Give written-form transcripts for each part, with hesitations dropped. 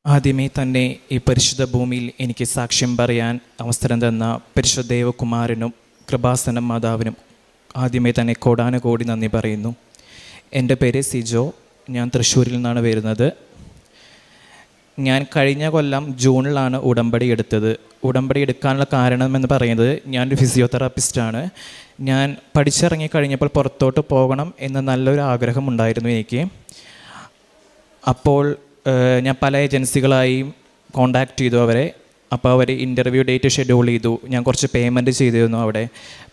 ആദ്യമേ തന്നെ ഈ പരിശുദ്ധ ഭൂമിയിൽ എനിക്ക് സാക്ഷ്യം പറയാൻ അവസരം തന്ന പരിശുദ്ധ ദേവകുമാരനും കൃപാസനം മാതാവിനും ആദ്യമേ തന്നെ കോടാനുകോടി നന്ദി പറയുന്നു. എൻ്റെ പേര് സിജോ. ഞാൻ തൃശ്ശൂരിൽ നിന്നാണ് വരുന്നത്. ഞാൻ കഴിഞ്ഞ കൊല്ലം ജൂണിലാണ് ഉടമ്പടി എടുത്തത്. ഉടമ്പടി എടുക്കാനുള്ള കാരണം എന്ന് പറയുന്നത്, ഞാനൊരു ഫിസിയോതെറാപ്പിസ്റ്റാണ്. ഞാൻ പഠിച്ചിറങ്ങി കഴിഞ്ഞപ്പോൾ പുറത്തോട്ട് പോകണം എന്ന നല്ലൊരു ആഗ്രഹം ഉണ്ടായിരുന്നു എനിക്ക്. അപ്പോൾ ഞാൻ പല ഏജൻസികളായും കോണ്ടാക്ട് ചെയ്തു അവരെ. അപ്പോൾ അവർ ഇൻ്റർവ്യൂ ഡേറ്റ് ഷെഡ്യൂൾ ചെയ്തു. ഞാൻ കുറച്ച് പേയ്മെൻറ്റ് ചെയ്തിരുന്നു അവിടെ.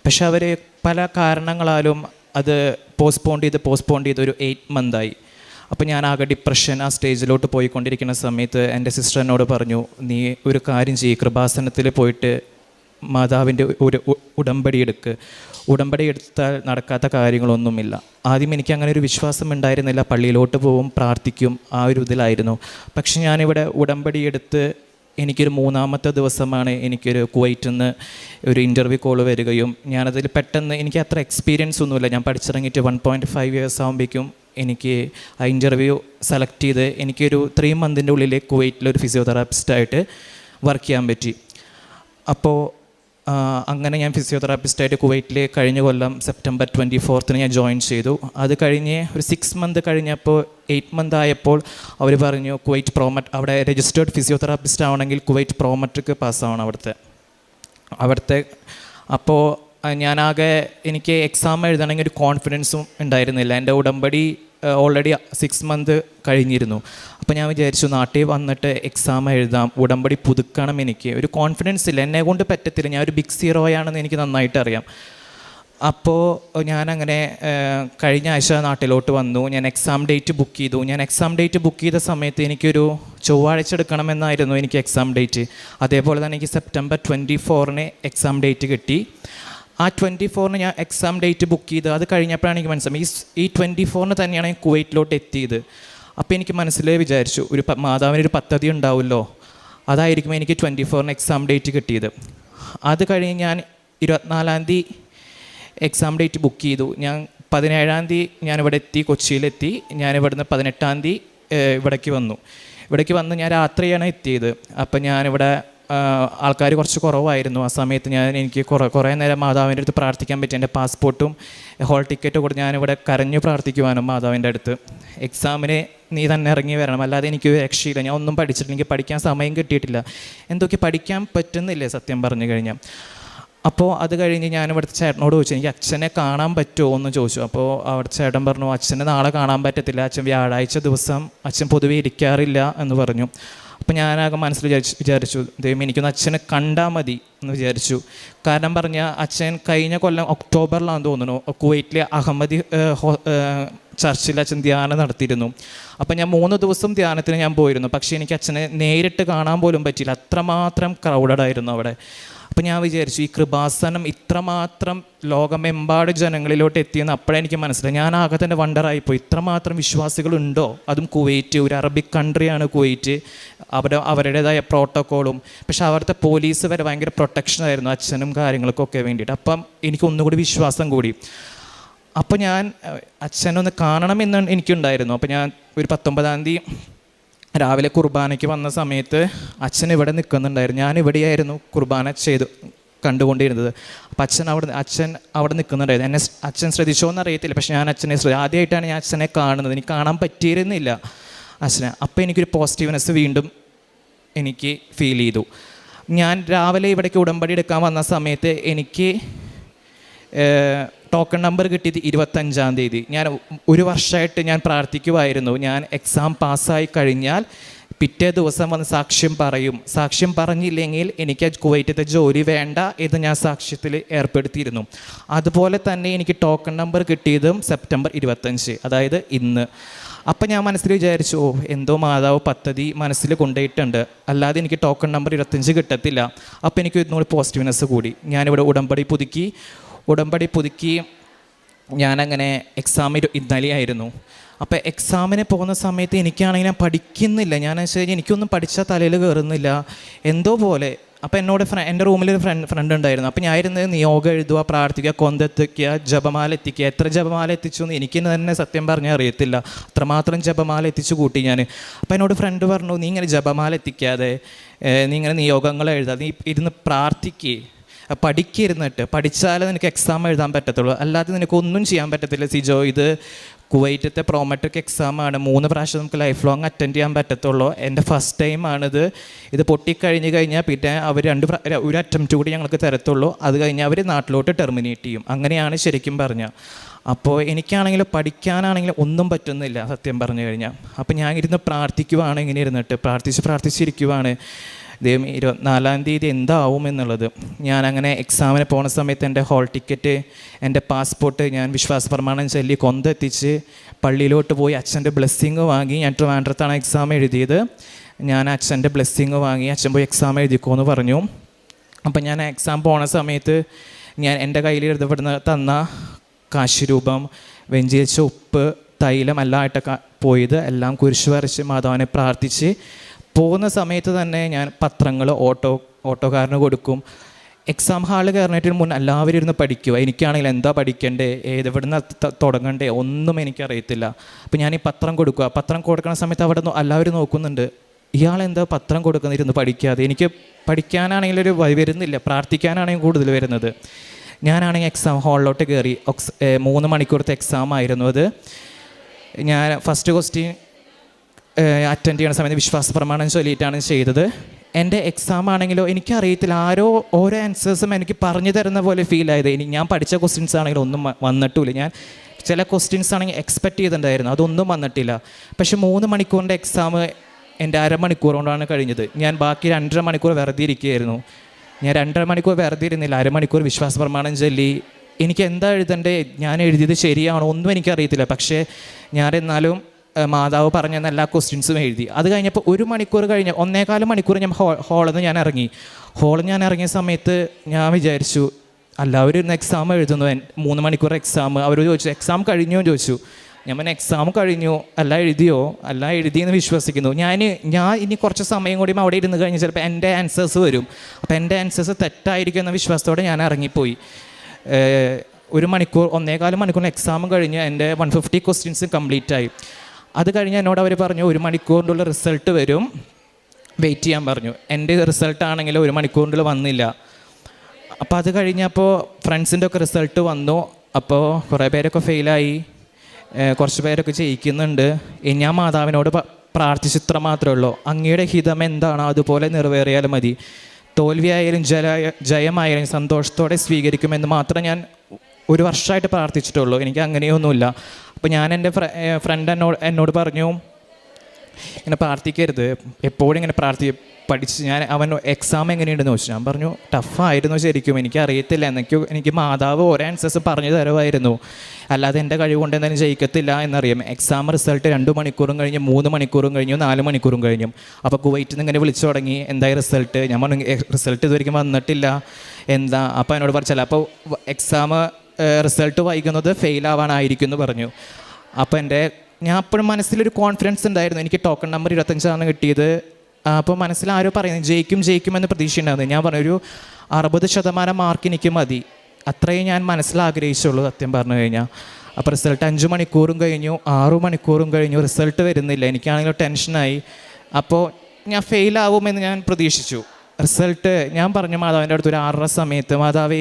പക്ഷെ അവർ പല കാരണങ്ങളാലും അത് പോസ്റ്റ്പോൺ ചെയ്ത് ഒരു 8 മന്തായി. അപ്പോൾ ഞാൻ ആകെ ഡിപ്രഷൻ ആ സ്റ്റേജിലോട്ട് പോയിക്കൊണ്ടിരിക്കുന്ന സമയത്ത് എൻ്റെ സിസ്റ്റർ എന്നോട് പറഞ്ഞു, നീ ഒരു കാര്യം ചെയ്യ്, കൃപാസനത്തിൽ പോയിട്ട് മാതാവിൻ്റെ ഒരു ഉടമ്പടി എടുത്താൽ നടക്കാത്ത കാര്യങ്ങളൊന്നുമില്ല. ആദ്യം എനിക്ക് അങ്ങനെ ഒരു വിശ്വാസം ഉണ്ടായിരുന്നില്ല. പള്ളിയിലോട്ട് പോവും, പ്രാർത്ഥിക്കും, ആ ഒരു ഇതിലായിരുന്നു. പക്ഷെ ഞാനിവിടെ ഉടമ്പടി എടുത്ത് എനിക്കൊരു 3-ാമത്തെ ദിവസമാണ് എനിക്കൊരു കുവൈറ്റിൽ നിന്ന് ഒരു ഇൻ്റർവ്യൂ കോൾ വരികയും ഞാനതിൽ പെട്ടെന്ന്, എനിക്ക് അത്ര എക്സ്പീരിയൻസ് ഒന്നുമില്ല. ഞാൻ പഠിച്ചിറങ്ങിയിട്ട് 1.5 ഇയേഴ്സ് ആകുമ്പോഴേക്കും എനിക്ക് ആ ഇൻ്റർവ്യൂ സെലക്ട് ചെയ്ത് എനിക്കൊരു 3 മന്തിൻ്റെ ഉള്ളിൽ കുവൈറ്റിലൊരു ഫിസിയോതെറാപ്പിസ്റ്റായിട്ട് വർക്ക് ചെയ്യാൻ പറ്റി. അപ്പോൾ അങ്ങനെ ഞാൻ ഫിസിയോതെറാപ്പിസ്റ്റായിട്ട് കുവൈറ്റിൽ കഴിഞ്ഞ കൊല്ലം സെപ്റ്റംബർ 24 ഞാൻ ജോയിൻ ചെയ്തു. അത് കഴിഞ്ഞ് ഒരു 6 മന്ത് കഴിഞ്ഞപ്പോൾ 8 മന്ത് ആയപ്പോൾ അവർ പറഞ്ഞു, കുവൈറ്റ് പ്രോമറ്റ്, അവിടെ രജിസ്റ്റേർഡ് ഫിസിയോതെറാപ്പിസ്റ്റ് ആവണമെങ്കിൽ കുവൈറ്റ് പ്രോമട്രിക്ക് പാസ്സാവണം അവിടുത്തെ. അപ്പോൾ ഞാനാകെ, എനിക്ക് എക്സാം എഴുതണമെങ്കിൽ ഒരു കോൺഫിഡൻസും ഉണ്ടായിരുന്നില്ല. എൻ്റെ ഉടമ്പടി ഓൾറെഡി 6 മന്ത് കഴിഞ്ഞിരുന്നു. അപ്പോൾ ഞാൻ വിചാരിച്ചു, നാട്ടിൽ വന്നിട്ട് എക്സാം എഴുതാം, ഉടമ്പടി പുതുക്കണം. എനിക്ക് ഒരു കോൺഫിഡൻസ് ഇല്ല, എന്നെ കൊണ്ട് പറ്റത്തില്ല, ഞാൻ ഒരു ബിഗ് സീറോയാണെന്ന് എനിക്ക് നന്നായിട്ട് അറിയാം. അപ്പോൾ ഞാനങ്ങനെ കഴിഞ്ഞ ആഴ്ച നാട്ടിലോട്ട് വന്നു. ഞാൻ എക്സാം ഡേറ്റ് ബുക്ക് ചെയ്തു. ഞാൻ എക്സാം ഡേറ്റ് ബുക്ക് ചെയ്ത സമയത്ത് എനിക്കൊരു ചൊവ്വാഴ്ച എടുക്കണമെന്നായിരുന്നു എനിക്ക് എക്സാം ഡേറ്റ്. അതേപോലെ തന്നെ എനിക്ക് സെപ്റ്റംബർ 24 എക്സാം ഡേറ്റ് കിട്ടി. ആ 24 ഞാൻ എക്സാം ഡേറ്റ് ബുക്ക് ചെയ്ത് അത് കഴിഞ്ഞപ്പോഴാണ് എനിക്ക് മനസ്സിലായി, ഈ 24 തന്നെയാണ് ഞാൻ കുവൈറ്റിലോട്ട് എത്തിയത്. അപ്പോൾ എനിക്ക് വിചാരിച്ചു, ഒരു മാതാവിനൊരു പദ്ധതി ഉണ്ടാവുമല്ലോ, അതായിരിക്കും എനിക്ക് 24 എക്സാം ഡേറ്റ് കിട്ടിയത്. അത് കഴിഞ്ഞ് ഞാൻ 24-ാം തീയതി എക്സാം ഡേറ്റ് ബുക്ക് ചെയ്തു. ഞാൻ 17-ാം തീയതി ഞാനിവിടെ എത്തി, കൊച്ചിയിലെത്തി. ഞാനിവിടുന്ന് 18-ാം തീയതി ഇവിടേക്ക് വന്ന് ഞാൻ രാത്രിയാണ് എത്തിയത്. അപ്പം ഞാനിവിടെ ആൾക്കാർ കുറച്ച് കുറവായിരുന്നു ആ സമയത്ത്. എനിക്ക് കുറേ നേരം മാതാവിൻ്റെ അടുത്ത് പ്രാർത്ഥിക്കാൻ പറ്റി. എൻ്റെ പാസ്പോർട്ടും ഹോൾ ടിക്കറ്റും കൂടെ ഞാനിവിടെ കരഞ്ഞു പ്രാർത്ഥിക്കുവാനും മാതാവിൻ്റെ അടുത്ത്, എക്സാമിന് നീ തന്നെ ഇറങ്ങി വരണം, അല്ലാതെ എനിക്ക് രക്ഷയില്ല, ഞാൻ ഒന്നും പഠിച്ചിട്ടില്ല, എനിക്ക് പഠിക്കാൻ സമയം കിട്ടിയിട്ടില്ല, എന്തൊക്കെ പഠിക്കാൻ പറ്റുന്നില്ലേ സത്യം പറഞ്ഞു കഴിഞ്ഞാൽ. അപ്പോൾ അത് കഴിഞ്ഞ് ഞാൻ ഇവിടുത്തെ ചേട്ടനോട് ചോദിച്ചു, എനിക്ക് അച്ഛനെ കാണാൻ പറ്റുമോ എന്ന് ചോദിച്ചു. അപ്പോൾ അവിടുത്തെ ചേട്ടൻ പറഞ്ഞു, അച്ഛനെ നാളെ കാണാൻ പറ്റത്തില്ല, അച്ഛൻ വ്യാഴാഴ്ച ദിവസം അച്ഛൻ പൊതുവെ ഇരിക്കാറില്ല എന്ന് പറഞ്ഞു. അപ്പോൾ ഞാനാകെ മനസ്സിൽ വിചാരിച്ചു, ദൈവം എനിക്കൊന്ന് അച്ഛനെ കണ്ടാൽ മതി എന്ന് വിചാരിച്ചു. കാരണം പറഞ്ഞാൽ അച്ഛൻ കഴിഞ്ഞ കൊല്ലം ഒക്ടോബറിലാണെന്ന് തോന്നുന്നു കുവൈറ്റിലെ അഹമ്മദി ചർച്ചിൽ അച്ഛൻ ധ്യാനം നടത്തിയിരുന്നു. അപ്പം ഞാൻ 3 ദിവസം ധ്യാനത്തിന് ഞാൻ പോയിരുന്നു. പക്ഷേ എനിക്ക് അച്ഛനെ നേരിട്ട് കാണാൻ പോലും പറ്റിയില്ല, അത്രമാത്രം ക്രൗഡഡ് ആയിരുന്നു അവിടെ. അപ്പം ഞാൻ വിചാരിച്ചു, ഈ കൃപാസനം ഇത്രമാത്രം ലോകമെമ്പാട് ജനങ്ങളിലോട്ട് എത്തിയെന്ന് അപ്പോഴേ എനിക്ക് മനസ്സിലായി. ഞാൻ ആകെ തന്നെ വണ്ടറായിപ്പോയി, ഇത്രമാത്രം വിശ്വാസികളുണ്ടോ, അതും കുവൈറ്റ്, ഒരു അറബിക് കൺട്രിയാണ് കുവൈറ്റ്, അവരുടേതായ പ്രോട്ടോക്കോളും. പക്ഷെ അവിടുത്തെ പോലീസ് വരെ ഭയങ്കര പ്രൊട്ടക്ഷനായിരുന്നു അച്ഛനും കാര്യങ്ങൾക്കൊക്കെ വേണ്ടിയിട്ട്. അപ്പം എനിക്ക് ഒന്നുകൂടി വിശ്വാസം കൂടി. അപ്പോൾ ഞാൻ അച്ഛനൊന്ന് കാണണമെന്ന് എനിക്കുണ്ടായിരുന്നു. അപ്പോൾ ഞാൻ ഒരു 19-ാം തീയതി രാവിലെ കുർബാനയ്ക്ക് വന്ന സമയത്ത് അച്ഛൻ ഇവിടെ നിൽക്കുന്നുണ്ടായിരുന്നു. ഞാൻ ഇവിടെയായിരുന്നു കുർബാന കണ്ടുകൊണ്ടിരുന്നത്. അപ്പം അച്ഛൻ അവിടെ നിൽക്കുന്നുണ്ടായിരുന്നു. എന്നെ അച്ഛൻ ശ്രദ്ധിച്ചോ എന്നറിയത്തില്ല, പക്ഷെ ഞാൻ ആദ്യമായിട്ടാണ് ഞാൻ അച്ഛനെ കാണുന്നത്. എനിക്ക് കാണാൻ പറ്റിയിരുന്നില്ല അച്ഛനെ. അപ്പോൾ എനിക്കൊരു പോസിറ്റീവ്നെസ് വീണ്ടും എനിക്ക് ഫീൽ ചെയ്തു. ഞാൻ രാവിലെ ഇവിടേക്ക് ഉടമ്പടി എടുക്കാൻ വന്ന സമയത്ത് എനിക്ക് ടോക്കൺ നമ്പർ കിട്ടിയത് 25-ാം തീയതി. ഞാൻ ഒരു വർഷമായിട്ട് ഞാൻ പ്രാർത്ഥിക്കുമായിരുന്നു, ഞാൻ എക്സാം പാസ്സായി കഴിഞ്ഞാൽ പിറ്റേ ദിവസം വന്ന് സാക്ഷ്യം പറഞ്ഞില്ലെങ്കിൽ എനിക്ക് കുവൈറ്റത്തെ ജോലി വേണ്ട എന്ന് ഞാൻ സാക്ഷ്യത്തിൽ ഏർപ്പെടുത്തിയിരുന്നു. അതുപോലെ തന്നെ എനിക്ക് ടോക്കൺ നമ്പർ കിട്ടിയതും സെപ്റ്റംബർ 25, അതായത് ഇന്ന്. അപ്പം ഞാൻ മനസ്സിൽ വിചാരിച്ചു, എന്തോ മാതാവ് പദ്ധതി മനസ്സിൽ കൊണ്ടുപോയിട്ടുണ്ട്, അല്ലാതെ എനിക്ക് ടോക്കൺ നമ്പർ 25 കിട്ടത്തില്ല. അപ്പോൾ എനിക്ക് ഇന്നുകൂടി പോസിറ്റീവ്നെസ് കൂടി. ഞാനിവിടെ ഉടമ്പടി പുതുക്കി ഞാനങ്ങനെ എക്സാമിന് ഇന്നലെ ആയിരുന്നു. അപ്പോൾ എക്സാമിന് പോകുന്ന സമയത്ത് എനിക്കാണെങ്കിൽ ഞാൻ പഠിക്കുന്നില്ല. എനിക്കൊന്നും പഠിച്ചാൽ തലയിൽ കയറുന്നില്ല, എന്തോ പോലെ അപ്പോൾ എന്നോട് എൻ്റെ റൂമിലൊരു ഫ്രണ്ട് ഉണ്ടായിരുന്നു. അപ്പോൾ ഞാൻ ഇരുന്ന് നിയോഗം എഴുതുക, പ്രാർത്ഥിക്കുക, കൊന്തെത്തിക്കുക, ജപമാല എത്തിക്കുക. എത്ര ജപമാല എത്തിച്ചു എന്ന് എനിക്ക് തന്നെ സത്യം പറഞ്ഞാൽ അറിയത്തില്ല. അത്രമാത്രം ജപമാല എത്തിച്ചു കൂട്ടി ഞാൻ. അപ്പോൾ എന്നോട് ഫ്രണ്ട് പറഞ്ഞു, നീ ഇങ്ങനെ ജപമാല എത്തിക്കാതെ നീ ഇങ്ങനെ നിയോഗങ്ങൾ എഴുതാതെ നീ ഇരുന്ന് പ്രാർത്ഥിക്കുക, പഠിക്കിരുന്നിട്ട് പഠിച്ചാലേ നിനക്ക് എക്സാം എഴുതാൻ പറ്റത്തുള്ളൂ, അല്ലാതെ നിനക്ക് ഒന്നും ചെയ്യാൻ പറ്റത്തില്ല സിജോ. ഇത് കുവൈറ്റത്തെ പ്രോമെട്രിക് എക്സാമാണ്, 3 പ്രാവശ്യം നമുക്ക് ലൈഫ് ലോങ് അറ്റൻഡ് ചെയ്യാൻ പറ്റത്തുള്ളൂ. എൻ്റെ ഫസ്റ്റ് ടൈമാണിത്. ഇത് പൊട്ടിക്കഴിഞ്ഞ് കഴിഞ്ഞാൽ പിന്നെ അവർ ഒരു അറ്റംപ്റ്റ് കൂടി ഞങ്ങൾക്ക് തരത്തുള്ളൂ. അത് കഴിഞ്ഞാൽ അവർ നാട്ടിലോട്ട് ടെർമിനേറ്റ് ചെയ്യും. അങ്ങനെയാണ് ശരിക്കും പറഞ്ഞാൽ. അപ്പോൾ എനിക്കാണെങ്കിൽ പഠിക്കാനാണെങ്കിൽ ഒന്നും പറ്റുന്നില്ല സത്യം പറഞ്ഞു കഴിഞ്ഞാൽ. അപ്പോൾ ഞാൻ ഇരുന്ന് പ്രാർത്ഥിക്കുവാണ്, ഇങ്ങനെ ഇരുന്നിട്ട് പ്രാർത്ഥിച്ചിരിക്കുവാണ് ദൈവം 24-ാം തീയതി എന്താവും എന്നുള്ളത്. ഞാൻ അങ്ങനെ എക്സാമിന് പോണ സമയത്ത് എൻ്റെ ഹോൾ ടിക്കറ്റ്, എൻ്റെ പാസ്പോർട്ട് ഞാൻ വിശ്വാസ പ്രമാണം ചൊല്ലി കൊന്തെത്തിച്ച് പള്ളിയിലോട്ട് പോയി അച്ഛൻ്റെ ബ്ലെസ്സിങ് വാങ്ങി. ഞാൻ ട്രിവാൻഡ്രത്താണ് എക്സാം എഴുതിയത്. ഞാൻ അച്ഛൻ്റെ ബ്ലെസ്സിങ് വാങ്ങി, അച്ഛൻ പോയി എക്സാം എഴുതിക്കോന്ന് പറഞ്ഞു. അപ്പം ഞാൻ എക്സാം പോണ സമയത്ത് ഞാൻ എൻ്റെ കയ്യിൽ എഴുതപ്പെടുന്ന തന്ന കാശുരൂപം, വെഞ്ചിച്ച ഉപ്പ്, തൈലം എല്ലാം ആയിട്ട് പോയത് എല്ലാം കുരിശ് വരച്ച് മാതാവിനെ പ്രാർത്ഥിച്ച് പോകുന്ന സമയത്ത് തന്നെ ഞാൻ പത്രങ്ങൾ ഓട്ടോക്കാരന് കൊടുക്കും. എക്സാം ഹാളിൽ കയറിയിട്ട് മുൻ എല്ലാവരും ഇരുന്ന് പഠിക്കുക. എനിക്കാണെങ്കിൽ എന്താ പഠിക്കണ്ടേ, എവിടുന്ന് തുടങ്ങണ്ടേ ഒന്നും എനിക്കറിയത്തില്ല. അപ്പോൾ ഞാൻ ഈ പത്രം കൊടുക്കുക. പത്രം കൊടുക്കുന്ന സമയത്ത് അവിടെ എല്ലാവരും നോക്കുന്നുണ്ട്, ഇയാളെന്താ പത്രം കൊടുക്കുന്നിരുന്ന് പഠിക്കാതെ. എനിക്ക് പഠിക്കാനാണെങ്കിൽ ഒരു വരുന്നില്ല, പ്രാർത്ഥിക്കാനാണെങ്കിൽ കൂടുതൽ വരുന്നത്. ഞാനാണെങ്കിൽ എക്സാം ഹാളിലോട്ട് കയറി. 3 മണിക്കൂറത്തെ എക്സാം ആയിരുന്നു അത്. ഞാൻ ഫസ്റ്റ് ക്വസ്റ്റ്യൻ അറ്റൻഡ് ചെയ്യുന്ന സമയത്ത് വിശ്വാസ പ്രമാണം ചൊല്ലിയിട്ടാണ് ചെയ്തത്. എൻ്റെ എക്സാം ആണെങ്കിലോ എനിക്കറിയത്തില്ല, ഓരോ ആൻസേഴ്സും എനിക്ക് പറഞ്ഞു തരുന്ന പോലെ ഫീൽ ആയത്. ഞാൻ പഠിച്ച ക്വസ്റ്റ്യൻസ് ആണെങ്കിലും ഒന്നും വന്നിട്ടില്ല. ഞാൻ ചില ക്വസ്റ്റ്യൻസ് ആണെങ്കിൽ എക്സ്പെക്റ്റ് ചെയ്തിട്ടുണ്ടായിരുന്നു, അതൊന്നും വന്നിട്ടില്ല. പക്ഷേ 3 മണിക്കൂറിൻ്റെ എക്സാം എൻ്റെ 1/2 മണിക്കൂർ കൊണ്ടാണ് കഴിഞ്ഞത്. ഞാൻ ബാക്കി 2.5 മണിക്കൂർ വെറുതെ ഇരിക്കുകയായിരുന്നു. ഞാൻ 2.5 മണിക്കൂർ വെറുതെ ഇരുന്നില്ല, 1/2 മണിക്കൂർ വിശ്വാസ പ്രമാണം ചൊല്ലി. എനിക്ക് എന്താ എഴുതണ്ടേ, ഞാൻ എഴുതിയത് ശരിയാണോ ഒന്നും എനിക്കറിയത്തില്ല. പക്ഷേ ഞാൻ എന്നാലും മാതാവ് പറഞ്ഞ എല്ലാ ക്വസ്റ്റ്യൻസും എഴുതി. അത് കഴിഞ്ഞപ്പോൾ 1 മണിക്കൂർ കഴിഞ്ഞ് 1.25 മണിക്കൂർ ഞാൻ ഹാളിൽ നിന്ന് ഞാൻ ഇറങ്ങിയ സമയത്ത് ഞാൻ വിചാരിച്ചു, എല്ലാവരും ഇരുന്ന് എക്സാം എഴുതുന്നു, 3 മണിക്കൂർ എക്സാം. അവർ ചോദിച്ചു എക്സാം കഴിഞ്ഞോ എന്ന് ചോദിച്ചു. ഞാൻ എക്സാം കഴിഞ്ഞു, എല്ലാം എഴുതിയെന്ന് വിശ്വസിക്കുന്നു. ഞാൻ ഇനി കുറച്ച് സമയം കൂടി അവിടെ ഇരുന്ന് കഴിഞ്ഞ് ചിലപ്പോൾ എൻ്റെ ആൻസേഴ്സ് വരും. അപ്പോൾ എൻ്റെ ആൻസേഴ്സ് തെറ്റായിരിക്കും എന്ന വിശ്വാസത്തോടെ ഞാൻ ഇറങ്ങിപ്പോയി. 1 മണിക്കൂർ 1.25 മണിക്കൂറിന് എക്സാം കഴിഞ്ഞ് എൻ്റെ 150 ക്വസ്റ്റ്യൻസ് കംപ്ലീറ്റ് ആയി. അത് കഴിഞ്ഞ് എന്നോട് അവർ പറഞ്ഞു 1 മണിക്കൂറിൻ്റെ റിസൾട്ട് വരും, വെയിറ്റ് ചെയ്യാൻ പറഞ്ഞു. എൻ്റെ റിസൾട്ട് ആണെങ്കിൽ 1 മണിക്കൂറിൻ്റെ വന്നില്ല. അപ്പോൾ അത് കഴിഞ്ഞപ്പോൾ ഫ്രണ്ട്സിൻ്റെ ഒക്കെ റിസൾട്ട് വന്നു. അപ്പോൾ കുറേ പേരൊക്കെ ഫെയിലായി, കുറച്ച് പേരൊക്കെ ജയിക്കുന്നുണ്ട്. ഞാൻ മാതാവിനോട് പ്രാർത്ഥിച്ചിത്ര മാത്രമേ ഉള്ളൂ, അങ്ങയുടെ ഹിതം എന്താണോ അതുപോലെ നിറവേറിയാലും മതി, തോൽവിയായാലും ജയമായാലും സന്തോഷത്തോടെ സ്വീകരിക്കുമെന്ന് മാത്രം ഞാൻ 1 വർഷമായിട്ട് പ്രാർത്ഥിച്ചിട്ടുള്ളൂ. എനിക്ക് അങ്ങനെയൊന്നുമില്ല. അപ്പോൾ ഞാൻ എൻ്റെ ഫ്രണ്ട് എന്നോട് പറഞ്ഞു, ഇങ്ങനെ പ്രാർത്ഥിക്കരുത്, എപ്പോഴും ഇങ്ങനെ പഠിച്ച് അവൻ എക്സാം എങ്ങനെയുണ്ടെന്ന് ചോദിച്ചു. ഞാൻ പറഞ്ഞു ടഫായിരുന്നു ശരിക്കും, എനിക്കറിയത്തില്ല. എനിക്ക് മാതാവ് ഓരോ ആൻസേഴ്സ് പറഞ്ഞു തരുമായിരുന്നു, അല്ലാതെ എൻ്റെ കഴിവ് കൊണ്ട് എന്തായാലും ജയിക്കത്തില്ല എന്നറിയാം. എക്സാം റിസൾട്ട് 2 മണിക്കൂറും കഴിഞ്ഞു, 3 മണിക്കൂറും കഴിഞ്ഞു, 4 മണിക്കൂറും കഴിഞ്ഞു. അപ്പോൾ കുവൈറ്റിൽ നിന്ന് ഇങ്ങനെ വിളിച്ചു തുടങ്ങി, എന്തായി റിസൾട്ട്. ഞാൻ പറഞ്ഞു റിസൾട്ട് ഇതുവരെയും വന്നിട്ടില്ല, എന്താ. അപ്പോൾ എന്നോട് പറഞ്ഞാൽ അപ്പോൾ എക്സാം റിസൾട്ട് വൈകുന്നത് ഫെയിലാവാനായിരിക്കും എന്ന് പറഞ്ഞു. അപ്പോൾ ഞാൻ അപ്പോഴും മനസ്സിലൊരു കോൺഫിഡൻസ് ഉണ്ടായിരുന്നു, എനിക്ക് ടോക്കൺ നമ്പർ 25 കിട്ടിയത്. അപ്പോൾ മനസ്സിൽ ആരോ പറയുന്നത് ജയിക്കുമെന്ന് പ്രതീക്ഷയുണ്ടായിരുന്നു. ഞാൻ പറഞ്ഞു ഒരു 60% മാർക്ക് എനിക്ക് മതി, അത്രയും ഞാൻ മനസ്സിലാഗ്രഹിച്ചുള്ളൂ സത്യം പറഞ്ഞു കഴിഞ്ഞാൽ. അപ്പോൾ റിസൾട്ട് 5 മണിക്കൂറും കഴിഞ്ഞു, 6 മണിക്കൂറും കഴിഞ്ഞു, റിസൾട്ട് വരുന്നില്ല. എനിക്കാണെങ്കിൽ ടെൻഷനായി. അപ്പോൾ ഞാൻ ഫെയിലാവുമെന്ന് ഞാൻ പ്രതീക്ഷിച്ചു. റിസൾട്ട് ഞാൻ പറഞ്ഞു മാതാവിൻ്റെ അടുത്ത് ഒരു 6:30 സമയത്ത്, മാതാവേ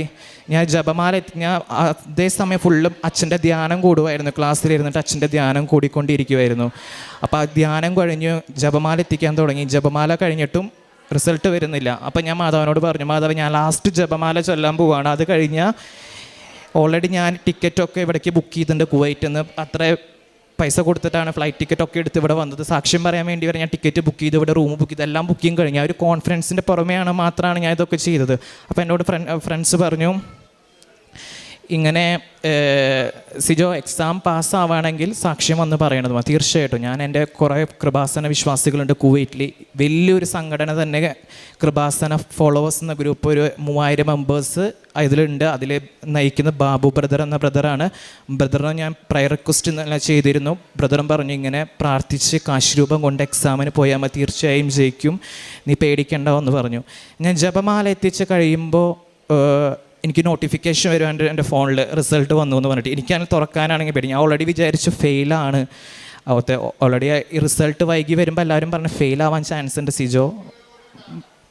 ഞാൻ ജപമാല ഞാൻ അതേ സമയം ഫുള്ളും അച്ഛൻ്റെ ധ്യാനം കൂടുമായിരുന്നു. ക്ലാസ്സിലിരുന്നിട്ട് അച്ഛൻ്റെ ധ്യാനം കൂടിക്കൊണ്ടിരിക്കുമായിരുന്നു. അപ്പോൾ ആ ധ്യാനം കഴിഞ്ഞു ജപമാല എത്തിക്കാൻ തുടങ്ങി. ജപമാല കഴിഞ്ഞിട്ടും റിസൾട്ട് വരുന്നില്ല. അപ്പോൾ ഞാൻ മാതാവിനോട് പറഞ്ഞു, മാതാവ് ഞാൻ ലാസ്റ്റ് ജപമാല ചൊല്ലാൻ പോവുകയാണ്, അത് കഴിഞ്ഞാൽ ഓൾറെഡി ഞാൻ ടിക്കറ്റൊക്കെ ഇവിടേക്ക് ബുക്ക് ചെയ്തിട്ടുണ്ട് കുവൈറ്റിൽ നിന്ന്. അത്ര പൈസ കൊടുത്തിട്ടാണ് ഫ്ലൈറ്റ് ടിക്കറ്റൊക്കെ എടുത്ത് ഇവിടെ വന്നത്. സാക്ഷ്യം പറയാൻ വേണ്ടി വരെ ഞാൻ ടിക്കറ്റ് ബുക്ക് ചെയ്ത്, ഇവിടെ റൂം ബുക്ക് ചെയ്ത്, എല്ലാം ബുക്കിങ് കഴിഞ്ഞു. ആ ഒരു കോൺഫിഡൻസിൻ്റെ പുറമെയാണ് മാത്രമാണ് ഞാൻ ഇതൊക്കെ ചെയ്തത്. അപ്പോൾ എന്നോട് ഫ്രണ്ട്സ് പറഞ്ഞു, ഇങ്ങനെ സിജോ എക്സാം പാസ്സാവുകയാണെങ്കിൽ സാക്ഷ്യം വന്ന് പറയണത് തീർച്ചയായിട്ടും. ഞാൻ എൻ്റെ കുറേ കൃപാസന വിശ്വാസികളുണ്ട് കുവൈറ്റിൽ, വലിയൊരു സംഘടന തന്നെ, കൃപാസന ഫോളോവേഴ്സ് എന്ന ഗ്രൂപ്പ്, ഒരു 3000 മെമ്പേഴ്സ് ഇതിലുണ്ട്. അതിൽ നയിക്കുന്ന ബാബു ബ്രദർ എന്ന ബ്രദറാണ്. ബ്രദറിനെ ഞാൻ പ്രയർ റിക്വസ്റ്റ് എന്നെല്ലാം ചെയ്തിരുന്നു. ബ്രദറും പറഞ്ഞു ഇങ്ങനെ പ്രാർത്ഥിച്ച് കാശ് രൂപം കൊണ്ട് എക്സാമിന് പോയാൽ മതി, തീർച്ചയായും ജയിക്കും, നീ പേടിക്കണ്ടാവെന്ന് പറഞ്ഞു. ഞാൻ ജപമാല എത്തിച്ച് കഴിയുമ്പോൾ എനിക്ക് നോട്ടിഫിക്കേഷൻ വരുവാണ്ട് എൻ്റെ ഫോണിൽ റിസൾട്ട് വന്നു എന്ന് പറഞ്ഞിട്ട് എനിക്കതിന് തുറക്കാനാണെങ്കിൽ പേടി. ഞാൻ ഓൾറെഡി വിചാരിച്ചു ഫെയിലാണ്. ഓൾറെഡി ഈ റിസൾട്ട് വൈകി വരുമ്പോൾ എല്ലാവരും പറഞ്ഞു ഫെയിലാവാൻ ചാൻസ് ഉണ്ട് സിജോ.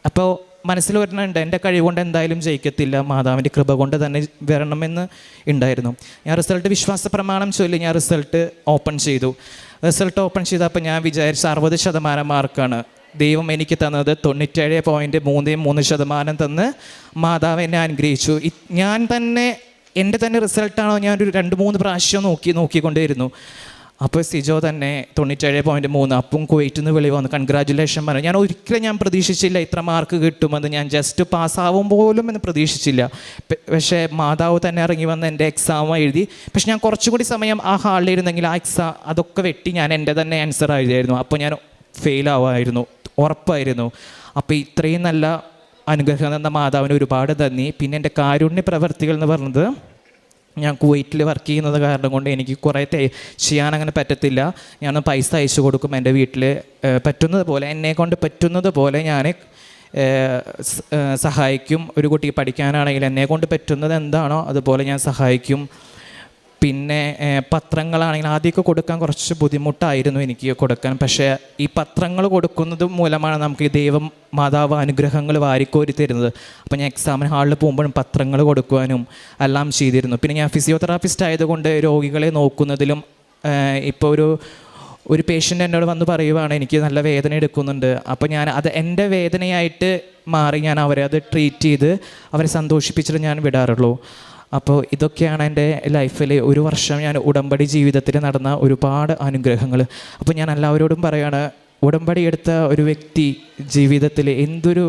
അപ്പോൾ മനസ്സിൽ വരുന്നുണ്ട് എൻ്റെ കഴിവ് കൊണ്ട് എന്തായാലും ജയിക്കത്തില്ല, മാതാവിൻ്റെ കൃപ കൊണ്ട് തന്നെ വരണമെന്ന് ഉണ്ടായിരുന്നു. ഞാൻ റിസൾട്ട് വിശ്വാസ പ്രമാണം ചൊല്ലി ഞാൻ റിസൾട്ട് ഓപ്പൺ ചെയ്തു. റിസൾട്ട് ഓപ്പൺ ചെയ്തപ്പോൾ ഞാൻ വിചാരിച്ച 60% മാർക്കാണ്. ദൈവം എനിക്ക് തന്നത് 97.33% തന്ന് മാതാവ് എന്നെ അനുഗ്രഹിച്ചു. ഞാൻ തന്നെ എൻ്റെ തന്നെ റിസൾട്ടാണോ ഞാൻ ഒരു 2-3 പ്രാവശ്യം നോക്കിക്കൊണ്ടേയിരുന്നു. അപ്പോൾ സിജോ തന്നെ 97.3, അപ്പം കുവൈറ്റിൽ നിന്ന് വിളി വന്നു, കൺഗ്രാജുലേഷൻ പറഞ്ഞു. ഞാൻ പ്രതീക്ഷിച്ചില്ല ഇത്ര മാർക്ക് കിട്ടുമെന്ന്. ഞാൻ ജസ്റ്റ് പാസ്സാവും പോലും എന്ന് പ്രതീക്ഷിച്ചില്ല. പക്ഷേ മാതാവ് തന്നെ ഇറങ്ങി വന്ന് എൻ്റെ എക്സാം എഴുതി. പക്ഷെ ഞാൻ കുറച്ചുകൂടി സമയം ആ ഹാളിലിരുന്നെങ്കിൽ ആ എക്സാം അതൊക്കെ വെട്ടി ഞാൻ എൻ്റെ തന്നെ ആൻസർ എഴുതിയായിരുന്നു. അപ്പോൾ ഞാൻ ഫെയിലാവുമായിരുന്നു, ഉറപ്പായിരുന്നു. അപ്പോൾ ഇത്രയും നല്ല അനുഗ്രഹം തന്ന മാതാവിന് ഒരുപാട് നന്ദി. പിന്നെ എൻ്റെ കാരുണ്യ പ്രവർത്തികൾ എന്ന് പറഞ്ഞത്, ഞാൻ കുവൈറ്റിൽ വർക്ക് ചെയ്യുന്നത് കാരണം കൊണ്ട് എനിക്ക് കുറേ ചെയ്യാനങ്ങനെ പറ്റത്തില്ല. ഞാൻ പൈസ അയച്ചു കൊടുക്കും എൻ്റെ വീട്ടിൽ പറ്റുന്നത് പോലെ, എന്നെക്കൊണ്ട് പറ്റുന്നത് പോലെ ഞാൻ സഹായിക്കും. ഒരു കുട്ടിക്ക് പഠിക്കാനാണെങ്കിൽ എന്നെക്കൊണ്ട് പറ്റുന്നത് എന്താണോ അതുപോലെ ഞാൻ സഹായിക്കും. പിന്നെ പത്രങ്ങളാണെങ്കിൽ ആദ്യമൊക്കെ കൊടുക്കാൻ കുറച്ച് ബുദ്ധിമുട്ടായിരുന്നു എനിക്ക് കൊടുക്കാൻ. പക്ഷേ ഈ പത്രങ്ങൾ കൊടുക്കുന്നത് മൂലമാണ് നമുക്ക് ഈ ദൈവം മാതാവ് അനുഗ്രഹങ്ങൾ വാരിക്കോരി തരുന്നത്. അപ്പോൾ ഞാൻ എക്സാമിന് ഹാളിൽ പോകുമ്പോഴും പത്രങ്ങൾ കൊടുക്കുവാനും എല്ലാം ചെയ്തിരുന്നു. പിന്നെ ഞാൻ ഫിസിയോതെറാപ്പിസ്റ്റ് ആയതുകൊണ്ട് രോഗികളെ നോക്കുന്നതിലും ഇപ്പോൾ ഒരു പേഷ്യൻ്റ് എന്നോട് വന്ന് പറയുവാണ് എനിക്ക് നല്ല വേദന എടുക്കുന്നുണ്ട്. അപ്പോൾ ഞാൻ അത് എൻ്റെ വേദനയായിട്ട് മാറി ഞാൻ അവരെ അത് ട്രീറ്റ് ചെയ്ത് അവരെ സന്തോഷിപ്പിച്ചിട്ട് ഞാൻ വിടാറുള്ളൂ. അപ്പോൾ ഇതൊക്കെയാണ് എൻ്റെ ലൈഫിൽ 1 വർഷം ഞാൻ ഉടമ്പടി ജീവിതത്തിൽ നടന്ന ഒരുപാട് അനുഗ്രഹങ്ങൾ. അപ്പോൾ ഞാൻ എല്ലാവരോടും പറയുകയാണ്, ഉടമ്പടി എടുത്ത ഒരു വ്യക്തി ജീവിതത്തിൽ എന്തൊരു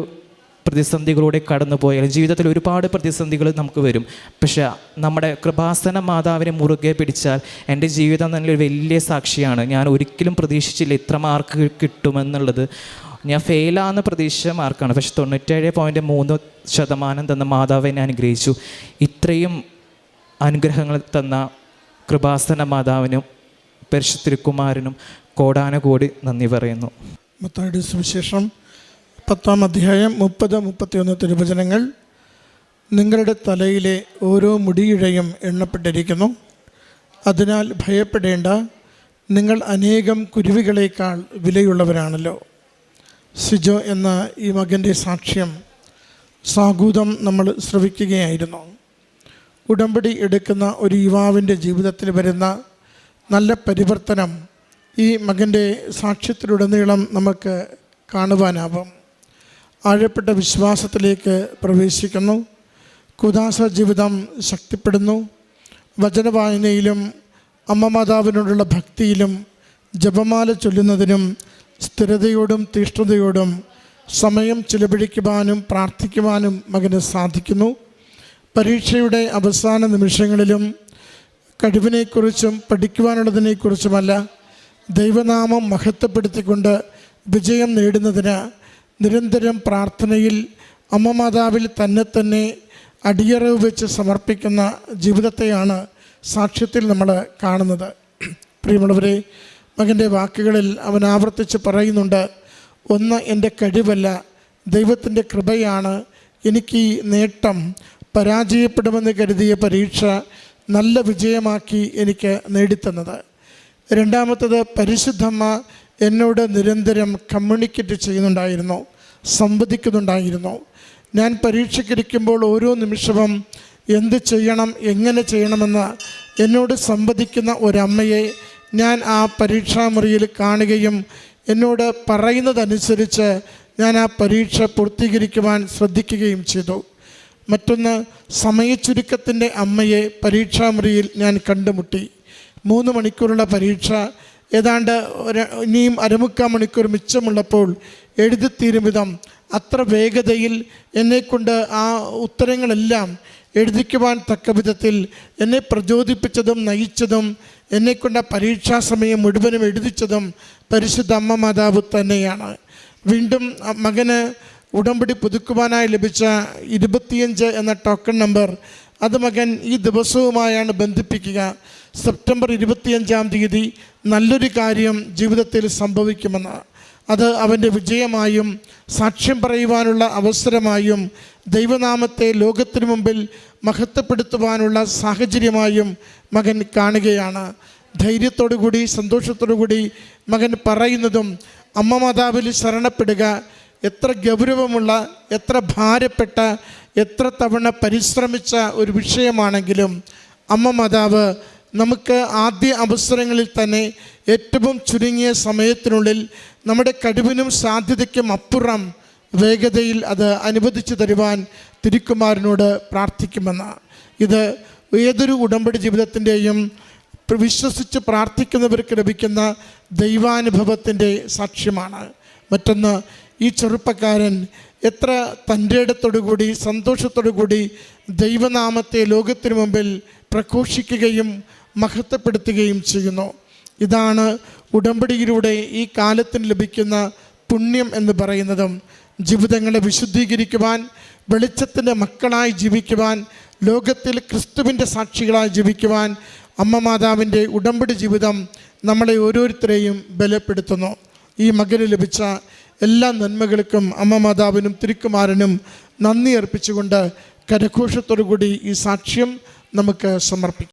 പ്രതിസന്ധികളൂടെ കടന്നു പോയാലും, ജീവിതത്തിൽ ഒരുപാട് പ്രതിസന്ധികൾ നമുക്ക് വരും. പക്ഷേ നമ്മുടെ കൃപാസന മാതാവിനെ മുറുകെ പിടിച്ചാൽ എൻ്റെ ജീവിതം തന്നെ ഒരു വലിയ സാക്ഷിയാണ്. ഞാൻ ഒരിക്കലും പ്രതീക്ഷിച്ചില്ല ഇത്ര മാർക്ക് കിട്ടുമെന്നുള്ളത്. ഞാൻ ഫെയിലാകുന്ന പ്രതീക്ഷിച്ച മാർക്കാണ്, പക്ഷെ 97.3% തന്ന മാതാവ് എന്നെ അനുഗ്രഹിച്ചു. ഇത്രയും അനുഗ്രഹങ്ങൾ തന്ന കൃപാസന മാതാവിനും പരിശുദ്ധ തിരുക്കുമാരനും കോടാനുകോടി നന്ദി പറയുന്നു. മത്തായിയുടെ സുവിശേഷം 10-ാം അധ്യായം 30-31 തിരുവചനങ്ങൾ. നിങ്ങളുടെ തലയിലെ ഓരോ മുടിയിഴയും എണ്ണപ്പെട്ടിരിക്കുന്നു, അതിനാൽ ഭയപ്പെടേണ്ട, നിങ്ങൾ അനേകം കുരുവികളേക്കാൾ വിലയുള്ളവരാണല്ലോ. സിജോ എന്ന ഈ മകൻ്റെ സാക്ഷ്യം സാഗൂതം നമ്മൾ ശ്രവിക്കുകയായിരുന്നു. ഉടമ്പടി എടുക്കുന്ന ഒരു യുവാവിൻ്റെ ജീവിതത്തിൽ വരുന്ന നല്ല പരിവർത്തനം ഈ മകൻ്റെ സാക്ഷ്യത്തിലുടനീളം നമുക്ക് കാണുവാനാവും. ആഴപ്പെട്ട വിശ്വാസത്തിലേക്ക് പ്രവേശിക്കുന്നു, കുദാശ ജീവിതം ശക്തിപ്പെടുന്നു, വചനവായനയിലും അമ്മ മാതാവിനോടുള്ള ഭക്തിയിലും ജപമാല ചൊല്ലുന്നതിനും സ്ഥിരതയോടും തീഷ്ണതയോടും സമയം ചിലവഴിക്കുവാനും പ്രാർത്ഥിക്കുവാനും മകന് സാധിക്കുന്നു. പരീക്ഷയുടെ അവസാന നിമിഷങ്ങളിലും കഴിവിനെക്കുറിച്ചും പഠിക്കുവാനുള്ളതിനെക്കുറിച്ചുമല്ല, ദൈവനാമം മഹത്വപ്പെടുത്തിക്കൊണ്ട് വിജയം നേടുന്നതിന് നിരന്തരം പ്രാർത്ഥനയിൽ അമ്മ മാതാവിൽ തന്നെ അടിയറവ് വെച്ച് സമർപ്പിക്കുന്ന ജീവിതത്തെയാണ് സാക്ഷ്യത്തിൽ നമ്മൾ കാണുന്നത്. പ്രിയമുള്ളവരെ, മകൻ്റെ വാക്കുകളിൽ അവൻ ആവർത്തിച്ച് പറയുന്നുണ്ട്, ഒന്ന് എൻ്റെ കഴിവല്ല, ദൈവത്തിൻ്റെ കൃപയാണ് എനിക്ക് ഈ നേട്ടം, പരാജയപ്പെടുമെന്ന് കരുതിയ പരീക്ഷ നല്ല വിജയമാക്കി എനിക്ക് നേടിത്തന്നത്. രണ്ടാമത്തത്, പരിശുദ്ധമ്മ എന്നോട് നിരന്തരം കമ്മ്യൂണിക്കേറ്റ് ചെയ്യുന്നുണ്ടായിരുന്നു, സംവദിക്കുന്നുണ്ടായിരുന്നു. ഞാൻ പരീക്ഷയ്ക്കിരിക്കുമ്പോൾ ഓരോ നിമിഷവും എന്ത് ചെയ്യണം, എങ്ങനെ ചെയ്യണമെന്ന് എന്നോട് സംവദിക്കുന്ന ഒരമ്മയെ ഞാൻ ആ പരീക്ഷാമുറിയിൽ കാണുകയും എന്നോട് പറയുന്നതനുസരിച്ച് ഞാൻ ആ പരീക്ഷ പൂർത്തീകരിക്കുവാൻ ശ്രദ്ധിക്കുകയും ചെയ്തു. മറ്റൊന്ന്, സമയച്ചുരുക്കത്തിൻ്റെ അമ്മയെ പരീക്ഷാമുറിയിൽ ഞാൻ കണ്ടുമുട്ടി. 3 മണിക്കൂറുള്ള പരീക്ഷ ഏതാണ്ട് ഇനിയും 1/4 മണിക്കൂർ മിച്ചമുള്ളപ്പോൾ എഴുതിത്തീരും വിധം അത്ര വേഗതയിൽ എന്നെക്കൊണ്ട് ആ ഉത്തരങ്ങളെല്ലാം എഴുതിക്കുവാൻ തക്ക വിധത്തിൽ എന്നെ പ്രചോദിപ്പിച്ചതും നയിച്ചതും എന്നെക്കൊണ്ട് പരീക്ഷാ സമയം മുഴുവനും എഴുതിച്ചതും പരിശുദ്ധ അമ്മ മാതാവ് തന്നെയാണ്. വീണ്ടും മകന് ഉടമ്പടി പുതുക്കുവാനായി ലഭിച്ച 25 എന്ന ടോക്കൺ നമ്പർ, അത് മകൻ ഈ ദിവസവുമായാണ് ബന്ധിപ്പിക്കുക. സെപ്റ്റംബർ 25 നല്ലൊരു കാര്യം ജീവിതത്തിൽ സംഭവിക്കുമെന്ന്, അത് അവൻ്റെ വിജയമായും സാക്ഷ്യം പറയുവാനുള്ള അവസരമായും ദൈവനാമത്തെ ലോകത്തിനു മുമ്പിൽ മഹത്വപ്പെടുത്തുവാനുള്ള സാഹചര്യമായും മകൻ കാണുകയാണ്. ധൈര്യത്തോടുകൂടി സന്തോഷത്തോടുകൂടി മകൻ പറയുന്നതും അമ്മ മാതാവിൽ ശരണപ്പെടുക എത്ര ഗൗരവമുള്ള, എത്ര ഭാരപ്പെട്ട, എത്ര തവണ പരിശ്രമിച്ച ഒരു വിഷയമാണെങ്കിലും അമ്മ മാതാവ് നമുക്ക് ആദ്യ അവസരങ്ങളിൽ തന്നെ ഏറ്റവും ചുരുങ്ങിയ സമയത്തിനുള്ളിൽ നമ്മുടെ കഴിവിനും സാധ്യതയ്ക്കും അപ്പുറം വേഗതയിൽ അത് അനുവദിച്ചു തരുവാൻ തിരുക്കുമാരനോട് പ്രാർത്ഥിക്കുമെന്ന്. ഇത് ഏതൊരു ഉടമ്പടി ജീവിതത്തിൻ്റെയും വിശ്വസിച്ച് പ്രാർത്ഥിക്കുന്നവർക്ക് ലഭിക്കുന്ന ദൈവാനുഭവത്തിൻ്റെ സാക്ഷ്യമാണ്. മറ്റൊന്ന്, ഈ ചെറുപ്പക്കാരൻ എത്ര തൻ്റെ ഇടത്തോടുകൂടി സന്തോഷത്തോടുകൂടി ദൈവനാമത്തെ ലോകത്തിനു മുമ്പിൽ പ്രഘോഷിക്കുകയും മഹത്വപ്പെടുത്തുകയും ചെയ്യുന്നു. ഇതാണ് ഉടമ്പടിയിലൂടെ ഈ കാലത്തിന് ലഭിക്കുന്ന പുണ്യം എന്ന് പറയുന്നതും. ജീവിതങ്ങളെ വിശുദ്ധീകരിക്കുവാൻ, വെളിച്ചത്തിൻ്റെ മക്കളായി ജീവിക്കുവാൻ, ലോകത്തിൽ ക്രിസ്തുവിൻ്റെ സാക്ഷികളായി ജീവിക്കുവാൻ അമ്മ മാതാവിൻ്റെ ഉടമ്പടി ജീവിതം നമ്മളെ ഓരോരുത്തരെയും ബലപ്പെടുത്തുന്നു. ഈ മകന് ലഭിച്ച എല്ലാ നന്മകൾക്കും അമ്മ മാതാവിനും തിരുക്കുമാരനും നന്ദി അർപ്പിച്ചുകൊണ്ട് കരഘോഷത്തോടുകൂടി ഈ സാക്ഷ്യം നമുക്ക് സമർപ്പിക്കാം.